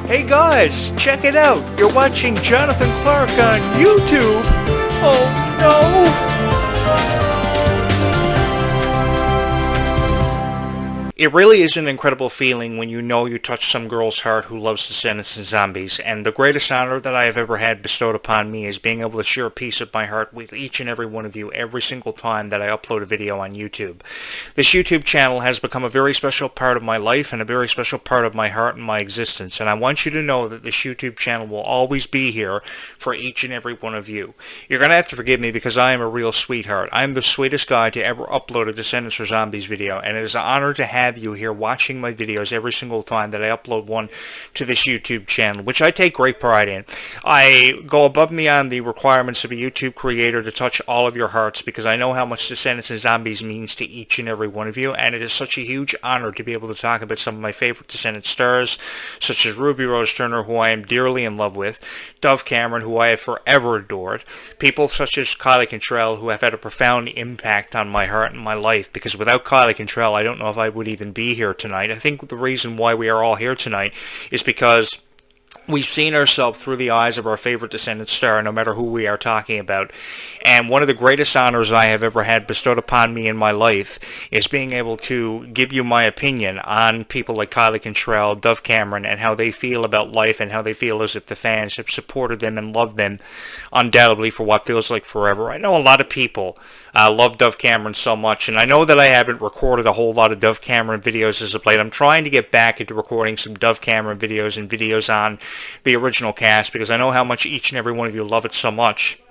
Hey guys, check it out. You're watching Jonathan Clarke on YouTube. Oh no! It really is an incredible feeling when you know you touched some girl's heart who loves Descendants and zombies, and the greatest honor that I have ever had bestowed upon me is being able to share a piece of my heart with each and every one of you every single time that I upload a video on YouTube. This YouTube channel has become a very special part of my life and a very special part of my heart and my existence, and I want you to know that this YouTube channel will always be here for each and every one of you. You're going to have to forgive me because I am a real sweetheart. I am the sweetest guy to ever upload a Descendants or Zombies video, and it is an honor to have you here watching my videos every single time that I upload one to this YouTube channel, which I take great pride in. I go above and beyond the requirements of a YouTube creator to touch all of your hearts because I know how much Descendants and Zombies means to each and every one of you, and it is such a huge honor to be able to talk about some of my favorite Descendants stars, such as Ruby Rose Turner, who I am dearly in love with, Dove Cameron, who I have forever adored, people such as Kylie Cantrell, who have had a profound impact on my heart and my life, because without Kylie Cantrell, I don't know if I would even be here tonight. I think the reason why we are all here tonight is because we've seen ourselves through the eyes of our favorite Descendants star, no matter who we are talking about. And one of the greatest honors I have ever had bestowed upon me in my life is being able to give you my opinion on people like Kylie Cantrell, Dove Cameron, and how they feel about life and how they feel as if the fans have supported them and loved them undoubtedly for what feels like forever. I know a lot of people love Dove Cameron so much, and I know that I haven't recorded a whole lot of Dove Cameron videos as of late. I'm trying to get back into recording some Dove Cameron videos and videos on the original cast because I know how much each and every one of you love it so much.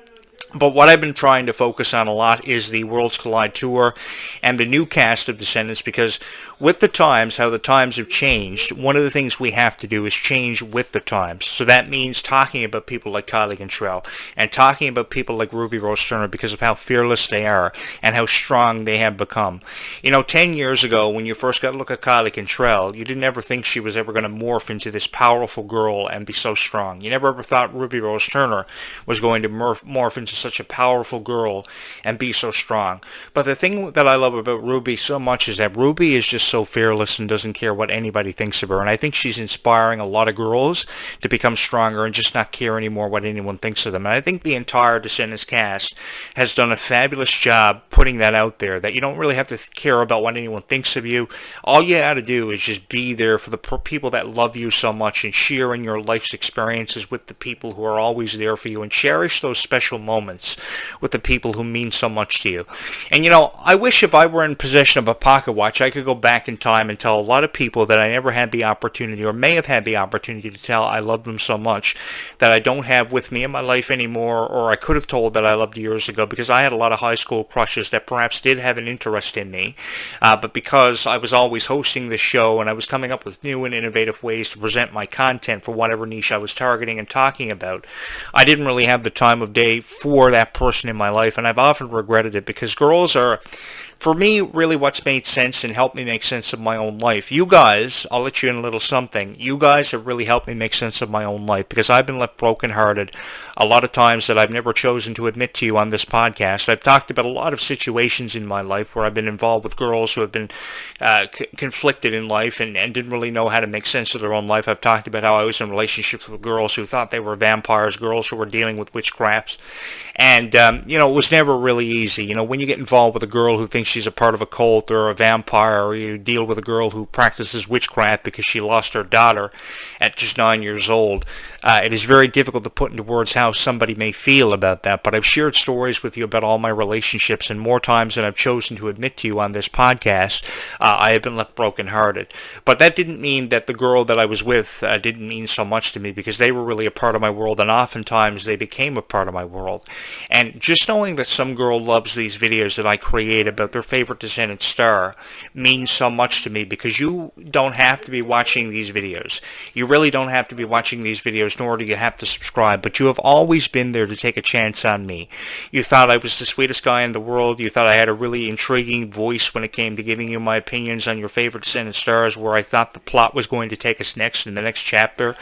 But what I've been trying to focus on a lot is the Worlds Collide Tour and the new cast of Descendants, because with the times, how the times have changed, one of the things we have to do is change with the times. So that means talking about people like Kylie Cantrell and talking about people like Ruby Rose Turner because of how fearless they are and how strong they have become. You know, 10 years ago, when you first got to look at Kylie Cantrell, you didn't ever think she was ever going to morph into this powerful girl and be so strong. You never ever thought Ruby Rose Turner was going to morph into such a powerful girl and be so strong. But the thing that I love about Ruby so much is that Ruby is just so fearless and doesn't care what anybody thinks of her, and I think she's inspiring a lot of girls to become stronger and just not care anymore what anyone thinks of them. And I think the entire Descendants cast has done a fabulous job putting that out there, that you don't really have to care about what anyone thinks of you. All you got to do is just be there for the people that love you so much and share in your life's experiences with the people who are always there for you, and cherish those special moments with the people who mean so much to you. And you know, I wish if I were in possession of a pocket watch, I could go back in time and tell a lot of people that I never had the opportunity, or may have had the opportunity to tell I love them so much, that I don't have with me in my life anymore, or I could have told that I loved years ago, because I had a lot of high school crushes that perhaps did have an interest in me, but because I was always hosting this show and I was coming up with new and innovative ways to present my content for whatever niche I was targeting and talking about, I didn't really have the time of day for that person in my life, and I've often regretted it, because girls are, for me, really what's made sense and helped me make sense of my own life. You guys, I'll let you in a little something, you guys have really helped me make sense of my own life, because I've been left brokenhearted a lot of times that I've never chosen to admit to you on this podcast. I've talked about a lot of situations in my life where I've been involved with girls who have been conflicted in life and didn't really know how to make sense of their own life. I've talked about how I was in relationships with girls who thought they were vampires, girls who were dealing with witchcrafts, and you know, it was never really easy. You know, when you get involved with a girl who thinks she's a part of a cult or a vampire, or you deal with a girl who practices witchcraft because she lost her daughter at just 9 years old, it is very difficult to put into words how somebody may feel about that. But I've shared stories with you about all my relationships, and more times than I've chosen to admit to you on this podcast, I have been left brokenhearted. But that didn't mean that the girl that I was with didn't mean so much to me, because they were really a part of my world, and oftentimes they became a part of my world. And just knowing that some girl loves these videos that I create about their favorite Descendant star means so much to me, because you don't have to be watching these videos. You really don't have to be watching these videos, nor do you have to subscribe, but you have always been there to take a chance on me. You thought I was the sweetest guy in the world. You thought I had a really intriguing voice when it came to giving you my opinions on your favorite Descendant stars, where I thought the plot was going to take us next in the next chapter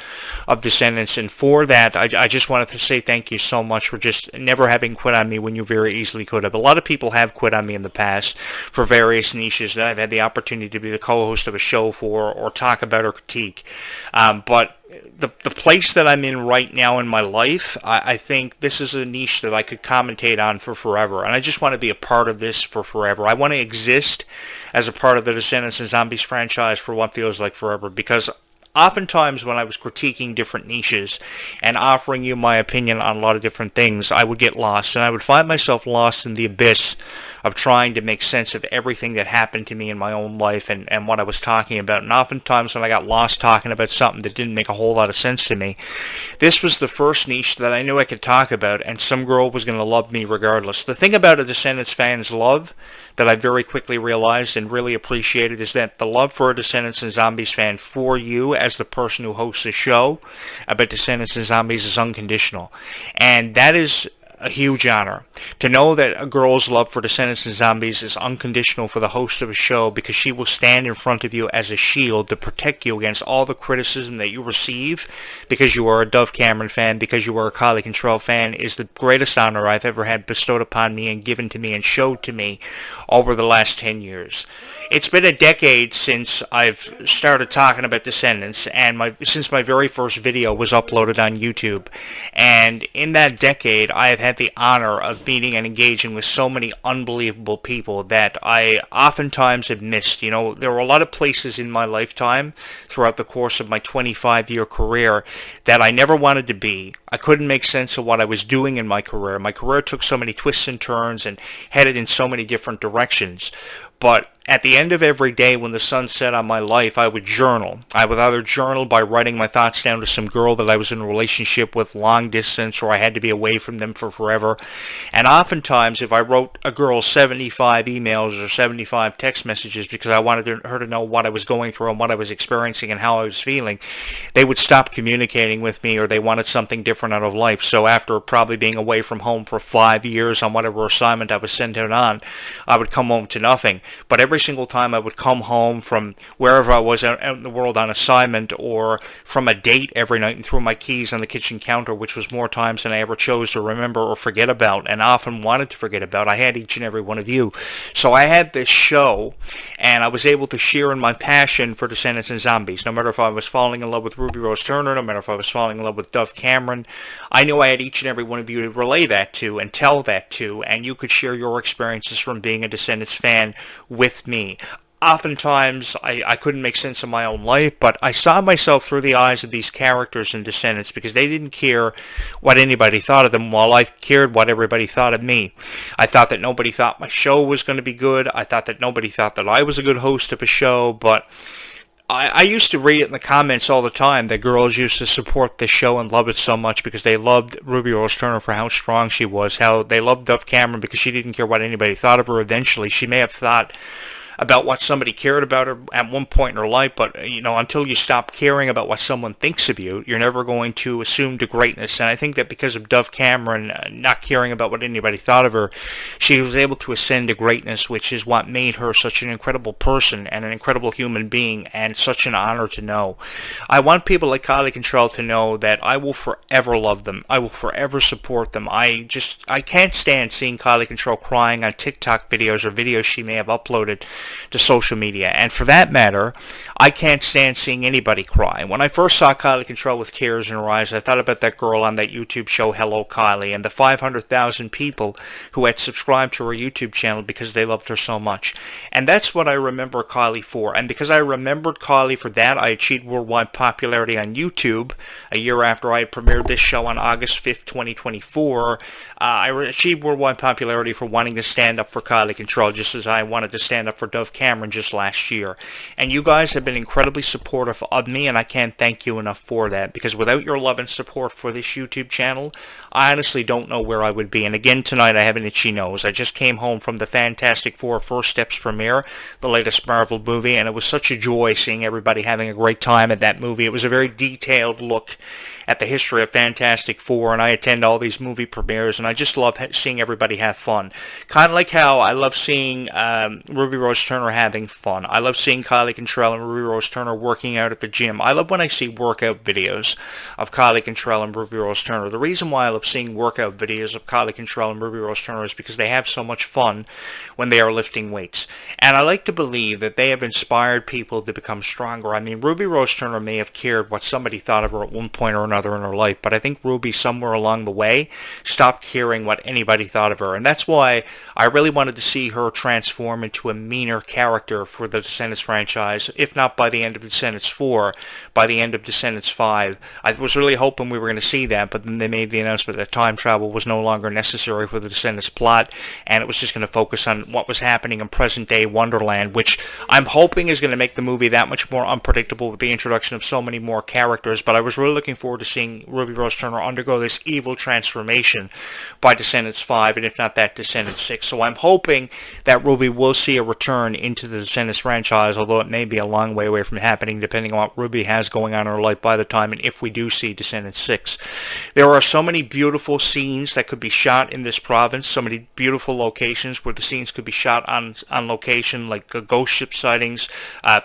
of Descendants. And for that, I just wanted to say thank you so much for just never having quit on me when you very easily could have. A lot of people have quit on me in the past, podcast for various niches that I've had the opportunity to be the co-host of a show for or talk about or critique. But the place that I'm in right now in my life, I think this is a niche that I could commentate on for forever. And I just want to be a part of this for forever. I want to exist as a part of the Descendants and Zombies franchise for what feels like forever, because oftentimes when I was critiquing different niches and offering you my opinion on a lot of different things, I would get lost, and I would find myself lost in the abyss of trying to make sense of everything that happened to me in my own life and what I was talking about. And oftentimes when I got lost talking about something that didn't make a whole lot of sense to me, this was the first niche that I knew I could talk about, and some girl was going to love me regardless. The thing about a Descendants fan's love that I very quickly realized and really appreciated is that the love for a Descendants and Zombies fan for you as the person who hosts a show about Descendants and Zombies is unconditional. And that is a huge honor. To know that a girl's love for Descendants and Zombies is unconditional for the host of a show, because she will stand in front of you as a shield to protect you against all the criticism that you receive because you are a Dove Cameron fan, because you are a Kylie Control fan, is the greatest honor I've ever had bestowed upon me and given to me and showed to me over the last 10 years. It's been a decade since I've started talking about Descendants, and since my very first video was uploaded on YouTube. And in that decade, I have had the honor of meeting and engaging with so many unbelievable people that I oftentimes have missed. You know, there were a lot of places in my lifetime throughout the course of my 25-year career that I never wanted to be. I couldn't make sense of what I was doing in my career. My career took so many twists and turns and headed in so many different directions. But at the end of every day when the sun set on my life, I would journal. I would either journal by writing my thoughts down to some girl that I was in a relationship with long distance, or I had to be away from them for forever. And oftentimes, if I wrote a girl 75 emails or 75 text messages because I wanted her to know what I was going through and what I was experiencing and how I was feeling, they would stop communicating with me, or they wanted something different out of life. So after probably being away from home for 5 years on whatever assignment I was sent out on, I would come home to nothing. But every single time I would come home from wherever I was out in the world on assignment, or from a date every night, and threw my keys on the kitchen counter, which was more times than I ever chose to remember or forget about, and often wanted to forget about. I had each and every one of you. So I had this show, and I was able to share in my passion for Descendants and Zombies. No matter if I was falling in love with Ruby Rose Turner, no matter if I was falling in love with Dove Cameron, I knew I had each and every one of you to relay that to and tell that to, and you could share your experiences from being a Descendants fan with me. Oftentimes, I couldn't make sense of my own life, but I saw myself through the eyes of these characters in Descendants, because they didn't care what anybody thought of them, while I cared what everybody thought of me. I thought that nobody thought my show was going to be good. I thought that nobody thought that I was a good host of a show, but I used to read it in the comments all the time that girls used to support this show and love it so much because they loved Ruby Rose Turner for how strong she was, how they loved Dove Cameron because she didn't care what anybody thought of her eventually. She may have thought about what somebody cared about her at one point in her life, but you know, until you stop caring about what someone thinks of you, you're never going to assume to greatness. And I think that because of Dove Cameron not caring about what anybody thought of her, she was able to ascend to greatness, which is what made her such an incredible person and an incredible human being, and such an honor to know. I want people like Kylie Control to know that I will forever love them. I will forever support them. I can't stand seeing Kylie Control crying on TikTok videos or videos she may have uploaded to social media. And for that matter, I can't stand seeing anybody cry. When I first saw Kylie Control with tears in her eyes, I thought about that girl on that YouTube show, Hello Kylie, and the 500,000 people who had subscribed to her YouTube channel because they loved her so much. And that's what I remember Kylie for. And because I remembered Kylie for that, I achieved worldwide popularity on YouTube a year after I had premiered this show on August 5th, 2024. I achieved worldwide popularity for wanting to stand up for Kylie Control, just as I wanted to stand up for Dove Cameron just last year. And you guys have been incredibly supportive of me, and I can't thank you enough for that, because without your love and support for this YouTube channel, I honestly don't know where I would be. And again, tonight I have an itchy nose. I just came home from the Fantastic Four First Steps premiere, the latest Marvel movie, and it was such a joy seeing everybody having a great time at that movie. It was a very detailed look at the history of Fantastic Four, and I attend all these movie premieres, and I just love seeing everybody have fun. Kind of like how I love seeing Ruby Rose Turner having fun. I love seeing Kylie Cantrell and Ruby Rose Turner working out at the gym. I love when I see workout videos of Kylie Cantrell and Ruby Rose Turner. The reason why I love seeing workout videos of Kylie Cantrell and Ruby Rose Turner is because they have so much fun when they are lifting weights. And I like to believe that they have inspired people to become stronger. I mean, Ruby Rose Turner may have cared what somebody thought of her at one point or another in her life, but I think Ruby, somewhere along the way, stopped caring what anybody thought of her. And that's why I really wanted to see her transform into a meaner character for the Descendants franchise, if not by the end of Descendants 4, by the end of Descendants 5. I was really hoping we were going to see that, but then they made the announcement that time travel was no longer necessary for the Descendants plot, and it was just going to focus on what was happening in present-day Wonderland, which I'm hoping is going to make the movie that much more unpredictable with the introduction of so many more characters. But I was really looking forward to seeing Ruby Rose Turner undergo this evil transformation by Descendants 5, and if not that, Descendants 6. So I'm hoping that Ruby will see a return into the Descendants franchise, although it may be a long way away from happening, depending on what Ruby has going on in her life by the time, and if we do see Descendants 6. There are so many beautiful scenes that could be shot in this province, so many beautiful locations where the scenes could be shot on location, like ghost ship sightings.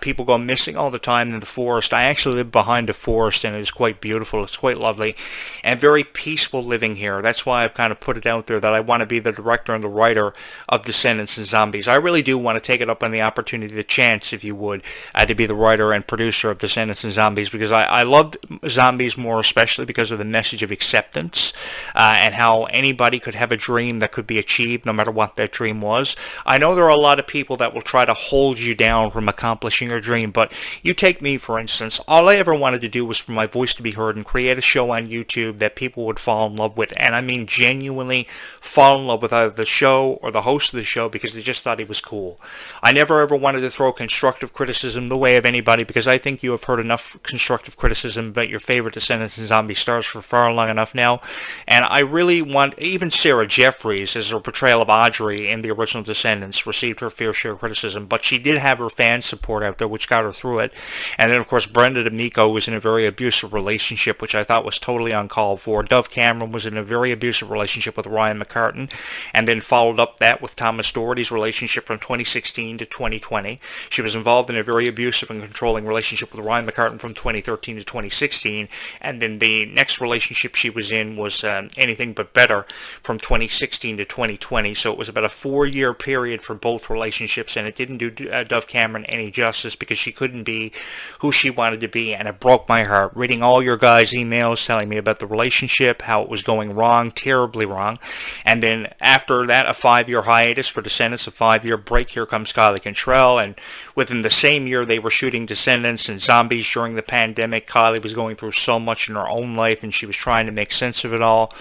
People go missing all the time in the forest. I actually live behind a forest, and it is quite beautiful. It's quite lovely and very peaceful living here. That's why I've kind of put it out there that I want to be the director and the writer of Descendants and Zombies. I really do want to take it up on the opportunity, the chance, if you would, to be the writer and producer of Descendants and Zombies, because I loved Zombies more especially because of the message of acceptance and how anybody could have a dream that could be achieved no matter what that dream was. I know there are a lot of people that will try to hold you down from accomplishing your dream, but you take me, for instance. All I ever wanted to do was for my voice to be heard and create a show on YouTube that people would fall in love with, and I mean genuinely fall in love with either the show or the host of the show because they just thought he was cool. I never ever wanted to throw constructive criticism the way of anybody, because I think you have heard enough constructive criticism about your favorite Descendants and Zombie stars for far long enough now, and I really want, even Sarah Jeffries, as her portrayal of Audrey in the original Descendants, received her fair share of criticism, but she did have her fan support out there, which got her through it. And then, of course, Brenda D'Amico was in a very abusive relationship, which I thought was totally uncalled for. Dove Cameron was in a very abusive relationship with Ryan McCartan, and then followed up that with Thomas Doherty's relationship from 2016 to 2020. She was involved in a very abusive and controlling relationship with Ryan McCartan from 2013 to 2016, and then the next relationship she was in was Anything But Better from 2016 to 2020. So it was about a 4-year period for both relationships, and it didn't do Dove Cameron any justice because she couldn't be who she wanted to be, and it broke my heart reading all your guys' emails telling me about the relationship, how it was going wrong, terribly wrong. And then after that, a 5-year hiatus for Descendants, a 5-year break. Here comes Kylie Cantrell, and within the same year they were shooting Descendants and Zombies during the pandemic. Kylie was going through so much in her own life, and she was trying to make sense of it all.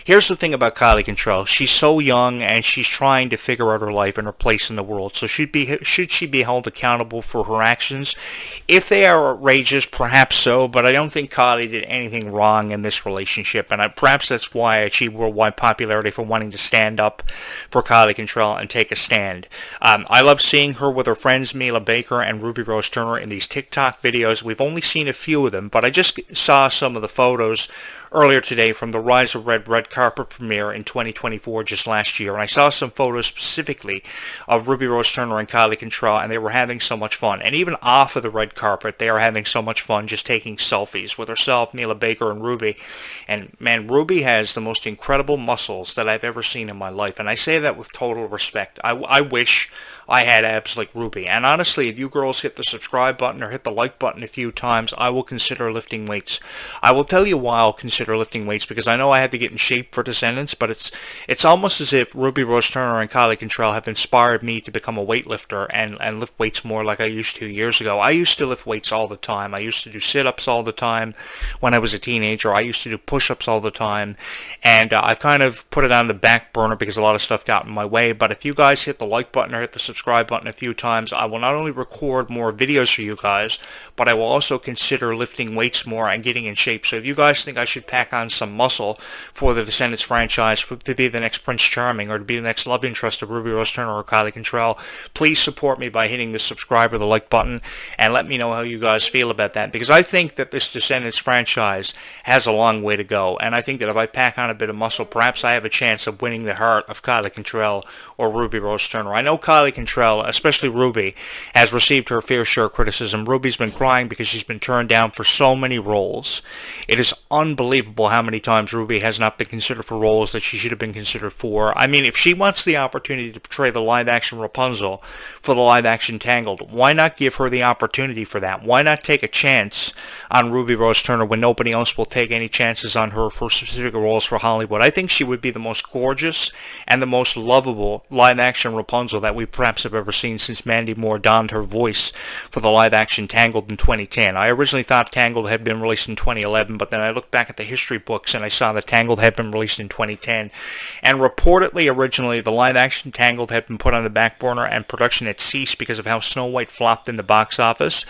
Here's the thing about Kylie Cantrell. She's so young, and she's trying to figure out her life and her place in the world. So should she be held accountable for her actions? If they are outrageous, perhaps so, but I don't think Kylie did anything wrong in this relationship, and perhaps that's why I achieved worldwide popularity for wanting to stand up for Kylie Cantrell and take a stand. I love seeing her with her friends Mila Baker and Ruby Rose Turner in these TikTok videos. We've only seen a few of them, but I just saw some of the photos earlier today from the Rise of Red carpet premiere in 2024, just last year, and I saw some photos specifically of Ruby Rose Turner and Kylie Cantrell, and they were having so much fun. And even off of the red carpet, they are having so much fun just taking selfies with herself, Mila Baker, and Ruby. And man, Ruby has the most incredible muscles that I've ever seen in my life, and I say that with total respect. I wish I had abs like Ruby. And honestly, if you girls hit the subscribe button or hit the like button a few times, I will consider lifting weights. I will tell you why I'll consider lifting weights, because I know I had to get in shape for Descendants, but it's almost as if Ruby Rose Turner and Kylie Cantrell have inspired me to become a weightlifter and lift weights more like I used to years ago. I used to lift weights all the time. I used to do sit-ups all the time when I was a teenager. I used to do push-ups all the time, and I've kind of put it on the back burner because a lot of stuff got in my way. But if you guys hit the like button or hit the subscribe subscribe button a few times, I will not only record more videos for you guys, but I will also consider lifting weights more and getting in shape. So if you guys think I should pack on some muscle for the Descendants franchise to be the next Prince Charming or to be the next love interest of Ruby Rose Turner or Kylie Cantrell, please support me by hitting the subscribe or the like button and let me know how you guys feel about that, because I think that this Descendants franchise has a long way to go, and I think that if I pack on a bit of muscle, perhaps I have a chance of winning the heart of Kylie Cantrell or Ruby Rose Turner. I know Kylie Cantrell, especially Ruby, has received her fair share of criticism. Ruby's been crying because she's been turned down for so many roles. It is unbelievable how many times Ruby has not been considered for roles that she should have been considered for. I mean, if she wants the opportunity to portray the live-action Rapunzel for the live-action Tangled, why not give her the opportunity for that? Why not take a chance on Ruby Rose Turner when nobody else will take any chances on her for specific roles for Hollywood? I think she would be the most gorgeous and the most lovable live-action Rapunzel that we perhaps have ever seen since Mandy Moore donned her voice for the live-action Tangled in 2010. I originally thought Tangled had been released in 2011, but then I looked back at the history books and I saw that Tangled had been released in 2010. And reportedly, originally, the live-action Tangled had been put on the back burner and production had ceased because of how Snow White flopped in the box office.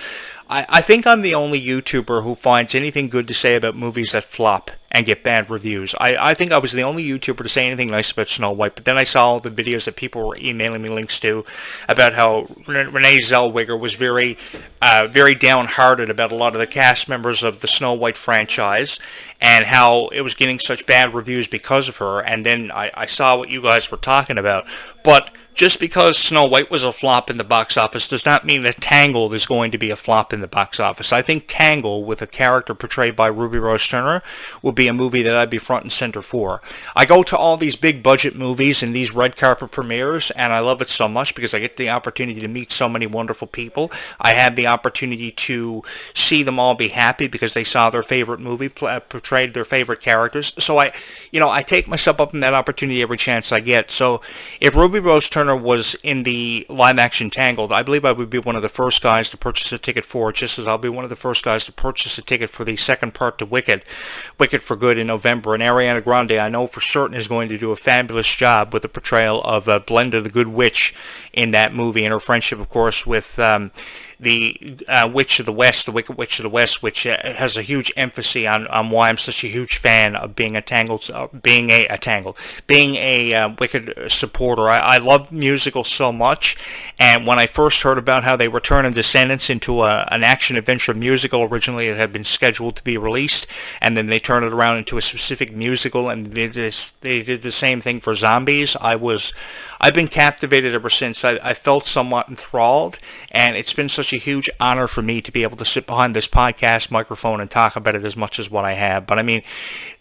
I think I'm the only YouTuber who finds anything good to say about movies that flop and get bad reviews. I think I was the only YouTuber to say anything nice about Snow White, but then I saw all the videos that people were emailing me links to about how Renee Zellweger was very downhearted about a lot of the cast members of the Snow White franchise and how it was getting such bad reviews because of her, and then I saw what you guys were talking about. But just because Snow White was a flop in the box office does not mean that Tangled is going to be a flop in the box office. I think Tangled, with a character portrayed by Ruby Rose Turner, will be a movie that I'd be front and center for. I go to all these big budget movies and these red carpet premieres, and I love it so much because I get the opportunity to meet so many wonderful people. I have the opportunity to see them all be happy because they saw their favorite movie portrayed their favorite characters. So I take myself up in that opportunity every chance I get. So if Ruby Rose Turner was in the live-action Tangled, I believe I would be one of the first guys to purchase a ticket for it, just as I'll be one of the first guys to purchase a ticket for the second part to Wicked for Good in November. And Ariana Grande, I know for certain, is going to do a fabulous job with the portrayal of Blenda the Good Witch in that movie, and her friendship, of course, with the Witch of the West, the Wicked Witch of the West, which has a huge emphasis on why I'm such a huge fan of being a Wicked supporter. I love musicals so much, and when I first heard about how they were turning Descendants into an action-adventure musical, originally it had been scheduled to be released, and then they turned it around into a specific musical, and they did the same thing for Zombies. I've been captivated ever since. I felt somewhat enthralled, and it's been such a huge honor for me to be able to sit behind this podcast microphone and talk about it as much as what I have. But I mean,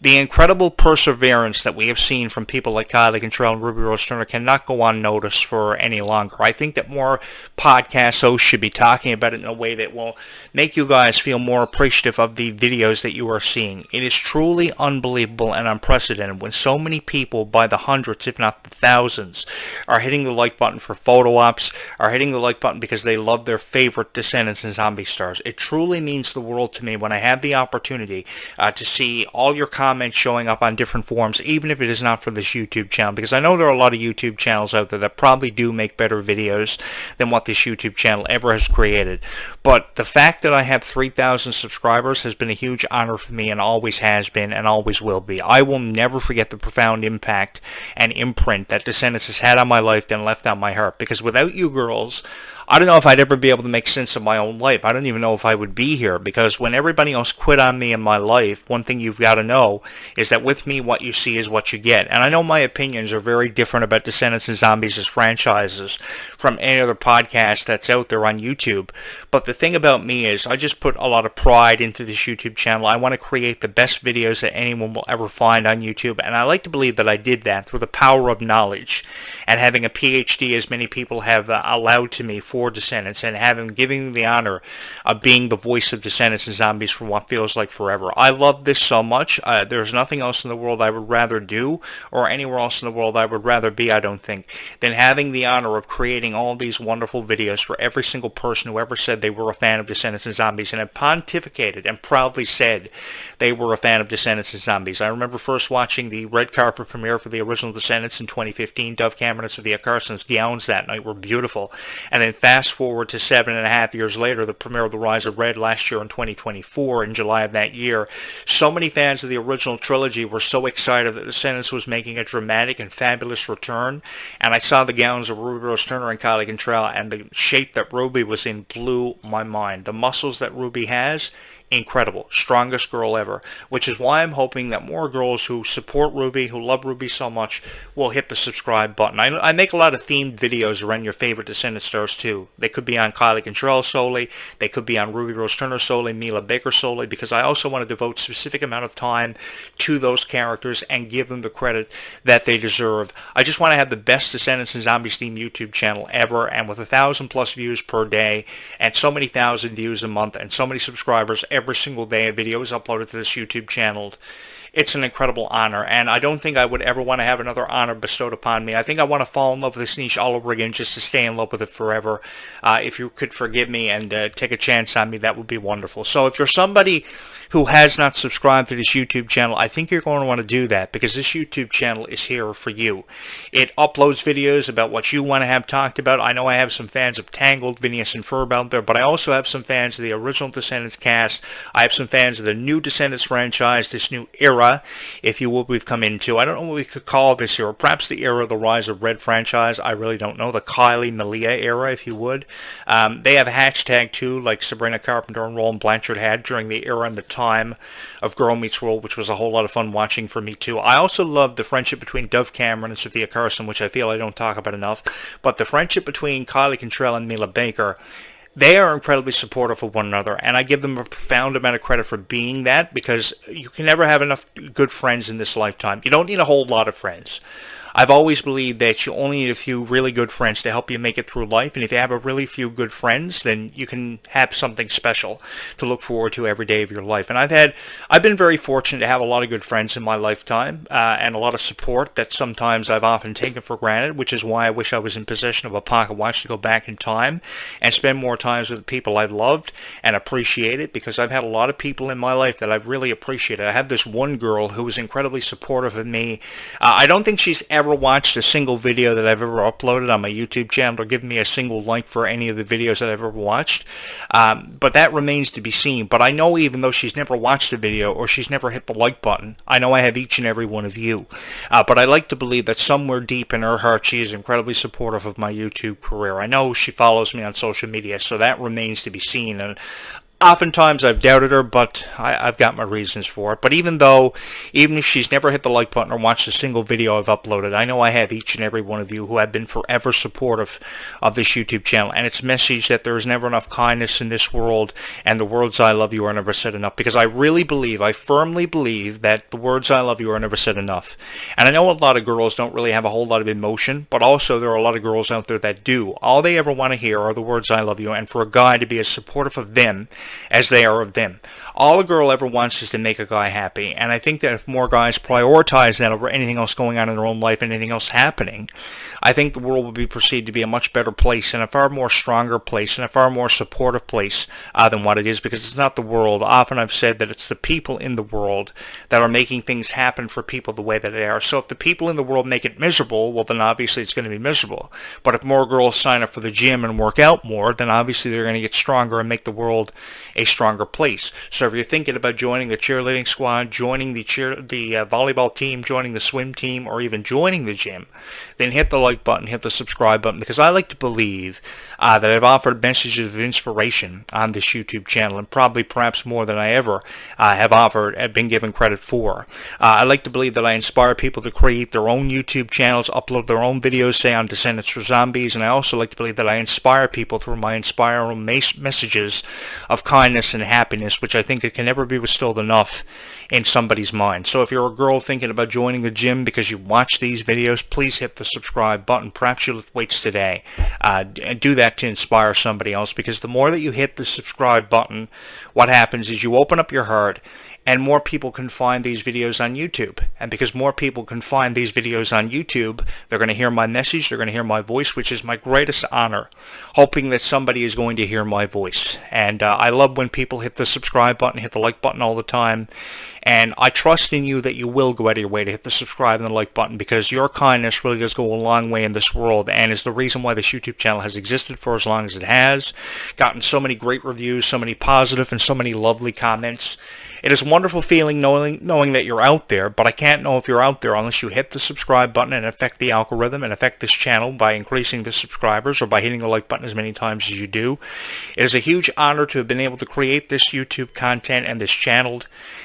the incredible perseverance that we have seen from people like Kylie Cantrell and Ruby Rose Turner cannot go unnoticed for any longer. I think that more podcast hosts should be talking about it in a way that will make you guys feel more appreciative of the videos that you are seeing. It is truly unbelievable and unprecedented when so many people, by the hundreds if not the thousands, are hitting the like button for photo ops, are hitting the like button because they love their favorite Descendants and Zombie stars. It truly means the world to me when I have the opportunity to see all your comments showing up on different forums, even if it is not for this YouTube channel, because I know there are a lot of YouTube channels out there that probably do make better videos than what this YouTube channel ever has created. But the fact that I have 3,000 subscribers has been a huge honor for me, and always has been and always will be. I will never forget the profound impact and imprint that Descendants has had on my life and left on my heart, because without you girls, I don't know if I'd ever be able to make sense of my own life. I don't even know if I would be here, because when everybody else quit on me in my life, one thing you've got to know is that with me, what you see is what you get. And I know my opinions are very different about Descendants and Zombies as franchises from any other podcast that's out there on YouTube. But the thing about me is I just put a lot of pride into this YouTube channel. I want to create the best videos that anyone will ever find on YouTube. And I like to believe that I did that through the power of knowledge and having a PhD, as many people have allowed to me for for Descendants and giving the honor of being the voice of Descendants and Zombies for what feels like forever. I love this so much. There's nothing else in the world I would rather do, or anywhere else in the world I would rather be, I don't think, than having the honor of creating all these wonderful videos for every single person who ever said they were a fan of Descendants and Zombies and have pontificated and proudly said they were a fan of Descendants and Zombies. I remember first watching the red carpet premiere for the original Descendants in 2015. Dove Cameron and Sophia Carson's gowns that night were beautiful. And then fast forward to 7.5 years later, the premiere of The Rise of Red last year in 2024, in July of that year. So many fans of the original trilogy were so excited that Descendants was making a dramatic and fabulous return. And I saw the gowns of Ruby Rose Turner and Kylie Cantrell, and the shape that Ruby was in blew my mind. The muscles that Ruby has, incredible. Strongest girl ever. Which is why I'm hoping that more girls who support Ruby, who love Ruby so much, will hit the subscribe button. I make a lot of themed videos around your favorite Descendant stars too. They could be on Kylie Cantrell solely. They could be on Ruby Rose Turner solely, Mila Baker solely, because I also want to devote a specific amount of time to those characters and give them the credit that they deserve. I just want to have the best Descendants and Zombies themed YouTube channel ever, and with 1,000+ views per day, and so many thousand views a month, and so many subscribers every single day a video is uploaded to this YouTube channel. It's an incredible honor, and I don't think I would ever want to have another honor bestowed upon me. I think I want to fall in love with this niche all over again just to stay in love with it forever. If you could forgive me and take a chance on me, that would be wonderful. So if you're somebody who has not subscribed to this YouTube channel, I think you're going to want to do that, because this YouTube channel is here for you. It uploads videos about what you want to have talked about. I know I have some fans of Tangled, Phineas and Ferb out there, but I also have some fans of the original Descendants cast. I have some fans of the new Descendants franchise, this new era, if you will, we've come into. I don't know what we could call this era. Perhaps the era of the Rise of Red franchise. I really don't know. The Kylie Malia era, if you would. They have a hashtag too, like Sabrina Carpenter and Roland Blanchard had during the era and the time of Girl Meets World, which was a whole lot of fun watching for me too. I also love the friendship between Dove Cameron and Sophia Carson, which I feel I don't talk about enough. But the friendship between Kylie Cantrell and Mila Baker, they are incredibly supportive of one another, and I give them a profound amount of credit for being that, because you can never have enough good friends in this lifetime. You don't need a whole lot of friends. I've always believed that you only need a few really good friends to help you make it through life, and if you have a really few good friends, then you can have something special to look forward to every day of your life. And I've been very fortunate to have a lot of good friends in my lifetime, and a lot of support that sometimes I've often taken for granted, which is why I wish I was in possession of a pocket watch to go back in time and spend more times with the people I've loved and appreciated, because I've had a lot of people in my life that I've really appreciated. I have this one girl who was incredibly supportive of me. I don't think she's ever watched a single video that I've ever uploaded on my YouTube channel or given me a single like for any of the videos that I've ever watched, but that remains to be seen. But I know, even though she's never watched a video or she's never hit the like button, I know I have each and every one of you. But I like to believe that somewhere deep in her heart she is incredibly supportive of my YouTube career. I know she follows me on social media, so that remains to be seen. And oftentimes I've doubted her, but I've got my reasons for it. But even if she's never hit the like button or watched a single video I've uploaded, I know I have each and every one of you who have been forever supportive of this YouTube channel and its message that there is never enough kindness in this world, and the words I love you are never said enough. Because I firmly believe that the words I love you are never said enough. And I know a lot of girls don't really have a whole lot of emotion, but also there are a lot of girls out there that do. All they ever want to hear are the words I love you, and for a guy to be as supportive of them as they are of them. All a girl ever wants is to make a guy happy, and I think that if more guys prioritize that over anything else going on in their own life and anything else happening, I think the world will be perceived to be a much better place, and a far more stronger place, and a far more supportive place than what it is, because it's not the world. Often I've said that it's the people in the world that are making things happen for people the way that they are. So if the people in the world make it miserable, well, then obviously it's going to be miserable. But if more girls sign up for the gym and work out more, then obviously they're going to get stronger and make the world a stronger place. So if you're thinking about joining the cheerleading squad, joining the volleyball team, joining the swim team, or even joining the gym, then hit the like button, hit the subscribe button, because I like to believe that I've offered messages of inspiration on this YouTube channel, and perhaps more than I ever have been given credit for. I like to believe that I inspire people to create their own YouTube channels, upload their own videos, say on Descendants or Zombies, and I also like to believe that I inspire people through my inspiring messages of kindness and happiness, which I think think it can never be bestowed enough in somebody's mind. So if you're a girl thinking about joining the gym because you watch these videos, please hit the subscribe button. Perhaps you lift weights today. And do that to inspire somebody else, because the more that you hit the subscribe button, what happens is you open up your heart, and more people can find these videos on YouTube. And because more people can find these videos on YouTube, they're going to hear my message, they're going to hear my voice, which is my greatest honor, hoping that somebody is going to hear my voice. And I love when people hit the subscribe button, hit the like button all the time. And I trust in you that you will go out of your way to hit the subscribe and the like button, because your kindness really does go a long way in this world, and is the reason why this YouTube channel has existed for as long as it has, gotten so many great reviews, so many positive and so many lovely comments. It is a wonderful feeling knowing that you're out there, but I can't know if you're out there unless you hit the subscribe button and affect the algorithm and affect this channel by increasing the subscribers or by hitting the like button as many times as you do. It is a huge honor to have been able to create this YouTube content and this channel,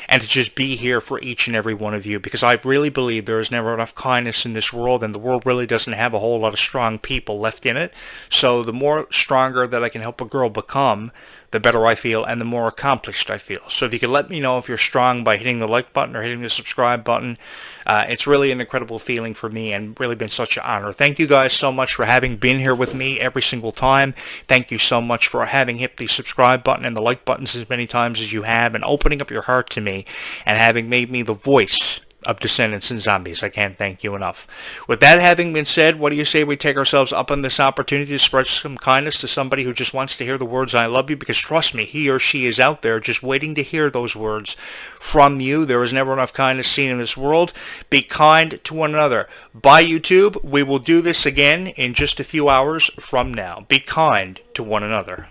and to just be here for each and every one of you, because I really believe there is never enough kindness in this world, and the world really doesn't have a whole lot of strong people left in it. So the more stronger that I can help a girl become, the better I feel and the more accomplished I feel. So if you could let me know if you're strong by hitting the like button or hitting the subscribe button, it's really an incredible feeling for me and really been such an honor. Thank you guys so much for having been here with me every single time. Thank you so much for having hit the subscribe button and the like buttons as many times as you have, and opening up your heart to me and having made me the voice of Descendants and Zombies. I can't thank you enough. With that having been said, what do you say we take ourselves up on this opportunity to spread some kindness to somebody who just wants to hear the words "I love you"? Because trust me, he or she is out there just waiting to hear those words from you. There is never enough kindness seen in this world. Be kind to one another. Bye, YouTube. We will do this again in just a few hours from now. Be kind to one another.